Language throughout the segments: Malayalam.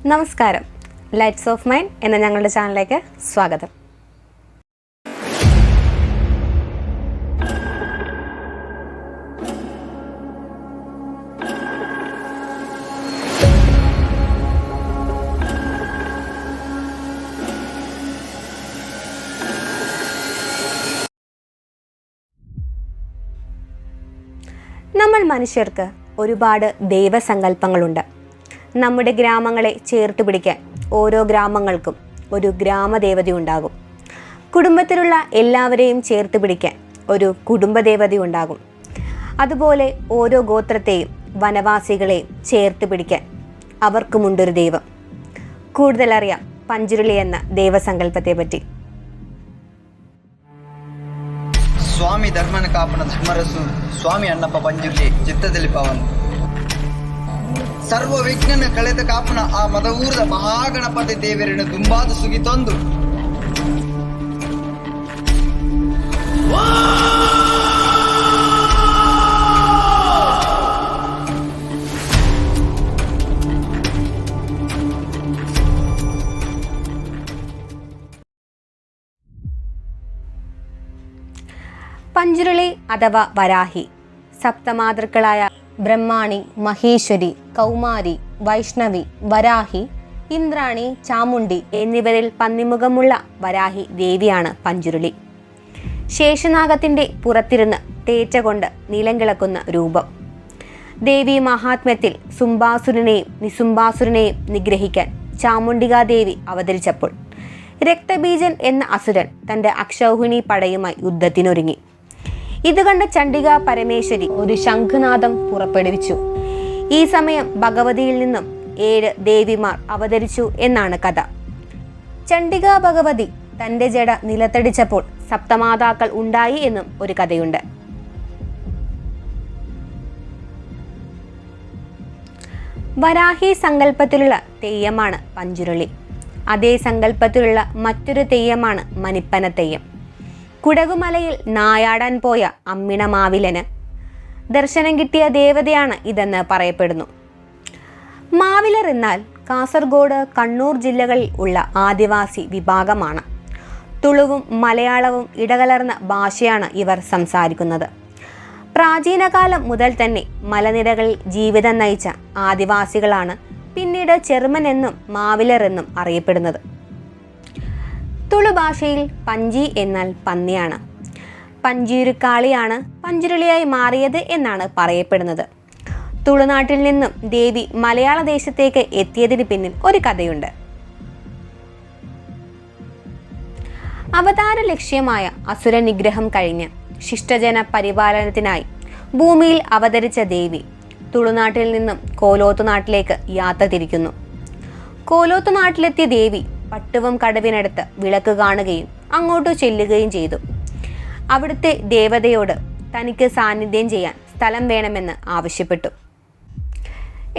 നമസ്കാരം. ലൈറ്റ്സ് ഓഫ് മൈൻഡ് എന്ന ഞങ്ങളുടെ ചാനലിലേക്ക് സ്വാഗതം. നമ്മൾ മനുഷ്യർക്ക് ഒരുപാട് ദൈവസങ്കല്പങ്ങളുണ്ട്. നമ്മുടെ ഗ്രാമങ്ങളെ ചേർത്ത് പിടിക്കാൻ ഓരോ ഗ്രാമങ്ങൾക്കും ഒരു ഗ്രാമദേവത ഉണ്ടാകും. കുടുംബത്തിലുള്ള എല്ലാവരെയും ചേർത്ത് പിടിക്കാൻ ഒരു കുടുംബദേവത ഉണ്ടാകും. അതുപോലെ ഓരോ ഗോത്രത്തെയും വനവാസികളെയും ചേർത്ത് പിടിക്കാൻ അവർക്കുമുണ്ടൊരു ദൈവം. കൂടുതൽ അറിയാം പഞ്ചുരുളി എന്ന ദൈവസങ്കല്പത്തെ പറ്റി. ಸ್ವಾಮಿ ಧರ್ಮನ ಕಾಪನ ಧರ್ಮರಸು ಸ್ವಾಮಿ ಅಣ್ಣಪ್ಪ ಪಂಜುರ್ಲಿ ಚಿತ್ತದಲ್ಲಿ ಪವನ್ ಸರ್ವ ವಿಘ್ನನ ಕಳೆದ ಕಾಪನ ಆ ಮದವೂರದ ಮಹಾಗಣಪತಿ ದೇವರನ್ನು ದುಂಬಾದ ಸುಗಿ ತಂದು പഞ്ചുരുളി അഥവാ വരാഹി സപ്തമാതൃക്കളായ ബ്രഹ്മാണി, മഹേശ്വരി, കൗമാരി, വൈഷ്ണവി, വരാഹി, ഇന്ദ്രാണി, ചാമുണ്ഡി എന്നിവരിൽ പന്നിമുഖമുള്ള വരാഹി ദേവിയാണ് പഞ്ചുരുളി. ശേഷനാഗത്തിൻ്റെ പുറത്തിരുന്ന് തേറ്റ കൊണ്ട് നിലംകിളക്കുന്ന രൂപം. ദേവി മഹാത്മ്യത്തിൽ സുംബാസുരനെയും നിസുംബാസുരനെയും നിഗ്രഹിക്കാൻ ചാമുണ്ഡികാദേവി അവതരിച്ചപ്പോൾ രക്തബീജൻ എന്ന അസുരൻ തൻ്റെ അക്ഷൗഹിണി പടയുമായി യുദ്ധത്തിനൊരുങ്ങി. ഇത് കണ്ട ചണ്ഡിക പരമേശ്വരി ഒരു ശംഖുനാദം പുറപ്പെടുവിച്ചു. ഈ സമയം ഭഗവതിയിൽ നിന്നും 7 ദേവിമാർ അവതരിച്ചു എന്നാണ് കഥ. ചണ്ഡിക ഭഗവതി തൻ്റെ ജട നിലത്തടിച്ചപ്പോൾ സപ്തമാതാക്കൾ ഉണ്ടായി എന്നും ഒരു കഥയുണ്ട്. വരാഹി സങ്കല്പത്തിലുള്ള തെയ്യമാണ് പഞ്ചുരുളി. അതേ സങ്കല്പത്തിലുള്ള മറ്റൊരു തെയ്യമാണ് മനിപ്പന തെയ്യം. കുടകുമലയിൽ നായാടാൻ പോയ അമ്മിണ മാവിലന് ദർശനം കിട്ടിയ ദേവതയാണ് ഇതെന്ന് പറയപ്പെടുന്നു. മാവിലർ എന്നാൽ കാസർഗോഡ്, കണ്ണൂർ ജില്ലകളിൽ ഉള്ള ആദിവാസി വിഭാഗമാണ്. തുളുവും മലയാളവും ഇടകലർന്ന ഭാഷയാണ് ഇവർ സംസാരിക്കുന്നത്. പ്രാചീനകാലം മുതൽ തന്നെ മലനിരകളിൽ ജീവിതം നയിച്ച ആദിവാസികളാണ് പിന്നീട് ചെറുമൻ എന്നും മാവിലർ എന്നും അറിയപ്പെടുന്നത്. തുളു ഭാഷയിൽ പഞ്ചി എന്നാൽ പന്നിയാണ്. പഞ്ചിയുരുക്കാളിയാണ് പഞ്ചുരുളിയായി മാറിയത് എന്നാണ് പറയപ്പെടുന്നത്. തുളുനാട്ടിൽ നിന്നും ദേവി മലയാള ദേശത്തേക്ക് എത്തിയതിന് പിന്നിൽ ഒരു കഥയുണ്ട്. അവതാര ലക്ഷ്യമായ അസുര നിഗ്രഹം കഴിഞ്ഞ് ശിഷ്ടജന പരിപാലനത്തിനായി ഭൂമിയിൽ അവതരിച്ച ദേവി തുളുനാട്ടിൽ നിന്നും കോലോത്തു നാട്ടിലേക്ക് യാത്ര തിരിക്കുന്നു. കോലോത്തു നാട്ടിലെത്തിയ ദേവി പട്ടുവം കടവിനടുത്ത് വിളക്ക് കാണുകയും അങ്ങോട്ട് ചെല്ലുകയും ചെയ്തു. അവിടുത്തെ ദേവതയോട് തനിക്ക് സാന്നിധ്യം ചെയ്യാൻ സ്ഥലം വേണമെന്ന് ആവശ്യപ്പെട്ടു.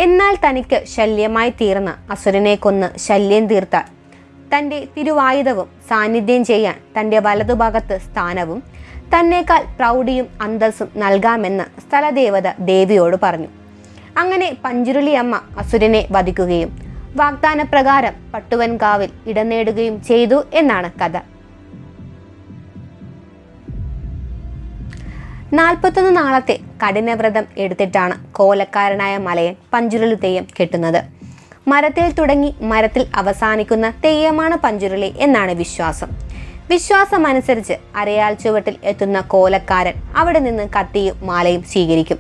എന്നാൽ തനിക്ക് ശല്യമായി തീർന്ന അസുരനെ കൊന്ന് ശല്യം തീർത്താൽ തൻ്റെ തിരുവായുധവും സാന്നിധ്യം ചെയ്യാൻ തൻ്റെ വലതുഭാഗത്ത് സ്ഥാനവും തന്നേക്കാൾ പ്രൗഢിയും അന്തസ്സും നൽകാമെന്ന് സ്ഥലദേവത ദേവിയോട് പറഞ്ഞു. അങ്ങനെ പഞ്ചുരുളി അമ്മ അസുരനെ വധിക്കുകയും വാഗ്ദാനപ്രകാരം പട്ടുവൻകാവിൽ ഇടം നേടുകയും ചെയ്തു എന്നാണ് കഥ. 41 നാളത്തെ കഠിനവ്രതം എടുത്തിട്ടാണ് കോലക്കാരനായ മലയൻ പഞ്ചുരുളി തെയ്യം കെട്ടുന്നത്. മരത്തിൽ തുടങ്ങി മരത്തിൽ അവസാനിക്കുന്ന തെയ്യമാണ് പഞ്ചുരുളി എന്നാണ് വിശ്വാസം. വിശ്വാസമനുസരിച്ച് അരയാൽ ചുവട്ടിൽ എത്തുന്ന കോലക്കാരൻ അവിടെ നിന്ന് കത്തിയും മാലയും സ്വീകരിക്കും.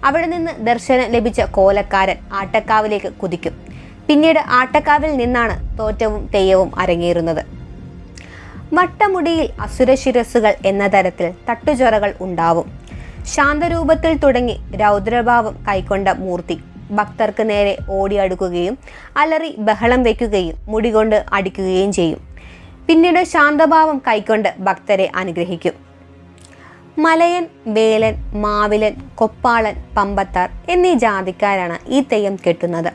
അവിടെ നിന്ന് ദർശനം ലഭിച്ച കോലക്കാരൻ ആട്ടക്കാവിലേക്ക് കുതിക്കും. പിന്നീട് ആട്ടക്കാവിൽ നിന്നാണ് തോറ്റവും തെയ്യവും അരങ്ങേറുന്നത്. വട്ടമുടിയിൽ അസുരശിരസ്സുകൾ എന്ന തരത്തിൽ തട്ടുചൊറകൾ ഉണ്ടാവും. ശാന്തരൂപത്തിൽ തുടങ്ങി രൗദ്രഭാവം കൈക്കൊണ്ട മൂർത്തി ഭക്തർക്ക് നേരെ ഓടിയടുക്കുകയും അലറി ബഹളം വയ്ക്കുകയും മുടികൊണ്ട് അടിക്കുകയും ചെയ്യും. പിന്നീട് ശാന്തഭാവം കൈക്കൊണ്ട് ഭക്തരെ അനുഗ്രഹിക്കും. മലയൻ, വേലൻ, മാവിലൻ, കൊപ്പാളൻ, പമ്പത്താർ എന്നീ ജാതിക്കാരാണ് ഈ തെയ്യം കെട്ടുന്നത്.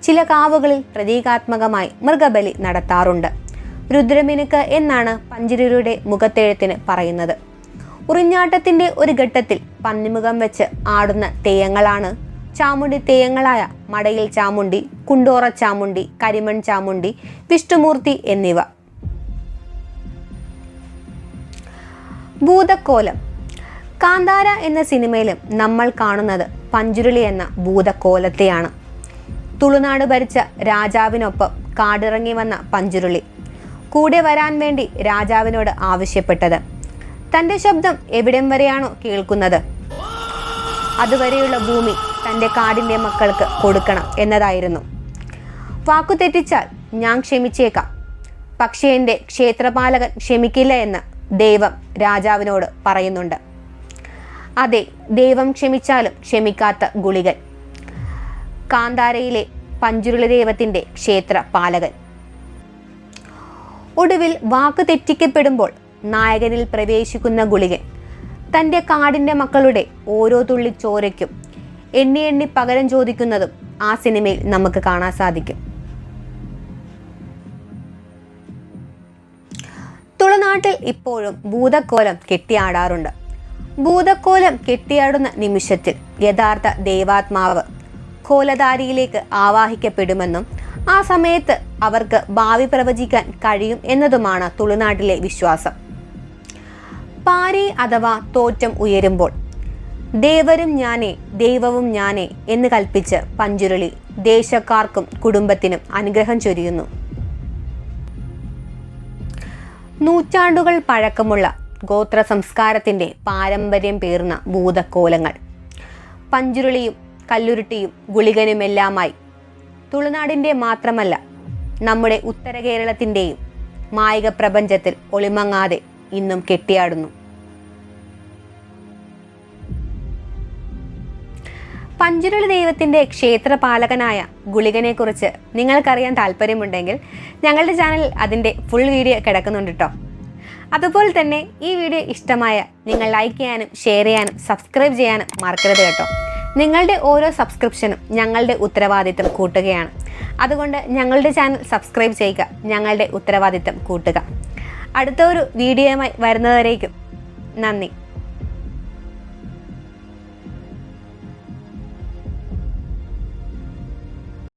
ചില കാവുകളിൽ പ്രതീകാത്മകമായി മൃഗബലി നടത്താറുണ്ട്. രുദ്രമിനുക്ക് എന്നാണ് പഞ്ചുരുളിയുടെ മുഖത്തെഴുത്തിന് പറയുന്നത്. ഉറിഞ്ഞാട്ടത്തിൻ്റെ ഒരു ഘട്ടത്തിൽ പന്നിമുഖം വെച്ച് ആടുന്ന തെയ്യങ്ങളാണ് ചാമുണ്ഡി തെയ്യങ്ങളായ മടയിൽ ചാമുണ്ഡി, കുണ്ടോറ ചാമുണ്ടി, കരിമൺ ചാമുണ്ടി, വിഷ്ണുമൂർത്തി എന്നിവ. ഭൂതക്കോലം. കാന്താര എന്ന സിനിമയിലും നമ്മൾ കാണുന്നത് പഞ്ചുരുളി എന്ന ഭൂതക്കോലത്തെയാണ്. തുളുനാട് ഭരിച്ച രാജാവിനൊപ്പം കാടിറങ്ങി വന്ന പഞ്ചുരുളി കൂടെ വരാൻ വേണ്ടി രാജാവിനോട് ആവശ്യപ്പെട്ടത് തൻ്റെ ശബ്ദം എവിടം വരെയാണോ കേൾക്കുന്നത് അതുവരെയുള്ള ഭൂമി തൻ്റെ കാടിൻ്റെ മക്കൾക്ക് കൊടുക്കണം എന്നതായിരുന്നു. വാക്കു തെറ്റിച്ചാൽ ഞാൻ ക്ഷമിച്ചേക്കാം, പക്ഷേ എൻ്റെ ക്ഷേത്രപാലകൻ ക്ഷമിക്കില്ല എന്ന് ദൈവം രാജാവിനോട് പറയുന്നുണ്ട്. അതെ, ദൈവം ക്ഷമിച്ചാലും ക്ഷമിക്കാത്ത ഗുളികൻ. കാന്താരയിലെ പഞ്ചുരുളി ദൈവത്തിൻ്റെ ക്ഷേത്രപാലകൻ. ഒടുവിൽ വാക്ക് തെറ്റിക്കപ്പെടുമ്പോൾ നായകനിൽ പ്രവേശിക്കുന്ന ഗുളികൻ തൻ്റെ കാടിൻ്റെ മക്കളുടെ ഓരോ തുള്ളി ചോരയ്ക്കും എണ്ണി എണ്ണി പകരം ചോദിക്കുന്നതും ആ സിനിമയിൽ നമുക്ക് കാണാൻ സാധിക്കും. തുളുനാട്ടിൽ ഇപ്പോഴും ഭൂതക്കോലം കെട്ടിയാടാറുണ്ട്. ഭൂതക്കോലം കെട്ടിയാടുന്ന നിമിഷത്തിൽ യഥാർത്ഥ ദൈവാത്മാവ് കോലധാരിയിലേക്ക് ആവാഹിക്കപ്പെടുമെന്നും ആ സമയത്ത് അവർക്ക് ഭാവി പ്രവചിക്കാൻ കഴിയും എന്നതുമാണ് തുളുനാട്ടിലെ വിശ്വാസം. പാരി അഥവാ തോറ്റം ഉയരുമ്പോൾ ദേവരും ഞാനേ ദൈവവും ഞാനേ എന്ന് കൽപ്പിച്ച് പഞ്ചുരുളി ദേശക്കാർക്കും കുടുംബത്തിനും അനുഗ്രഹം ചൊരിയുന്നു. നൂറ്റാണ്ടുകൾ പഴക്കമുള്ള ഗോത്ര സംസ്കാരത്തിൻ്റെ പാരമ്പര്യം പേർന്ന ഭൂതക്കോലങ്ങൾ പഞ്ചുരുളിയും കല്ലുരുട്ടിയും ഗുളികനുമെല്ലാമായി തുളുനാടിൻ്റെ മാത്രമല്ല നമ്മുടെ ഉത്തര കേരളത്തിൻ്റെയും മായിക പ്രപഞ്ചത്തിൽ ഒളിമങ്ങാതെ ഇന്നും കെട്ടിയാടുന്നു. പഞ്ചുരുളി ദൈവത്തിൻ്റെ ക്ഷേത്രപാലകനായ ഗുളികനെക്കുറിച്ച് നിങ്ങൾക്കറിയാൻ താല്പര്യമുണ്ടെങ്കിൽ ഞങ്ങളുടെ ചാനലിൽ അതിൻ്റെ ഫുൾ വീഡിയോ കിടക്കുന്നുണ്ട് കേട്ടോ. അതുപോലെ തന്നെ ഈ വീഡിയോ ഇഷ്ടമായ നിങ്ങൾ ലൈക്ക് ചെയ്യാനും ഷെയർ ചെയ്യാനും സബ്സ്ക്രൈബ് ചെയ്യാനും മറക്കരുത് കേട്ടോ. നിങ്ങളുടെ ഓരോ സബ്സ്ക്രിപ്ഷനും ഞങ്ങളുടെ ഉത്തരവാദിത്തം കൂട്ടുകയാണ്. അതുകൊണ്ട് ഞങ്ങളുടെ ചാനൽ സബ്സ്ക്രൈബ് ചെയ്യുക, ഞങ്ങളുടെ ഉത്തരവാദിത്തം കൂട്ടുക. അടുത്ത ഒരു വീഡിയോയുമായി വരുന്നവരേക്കും നന്ദി.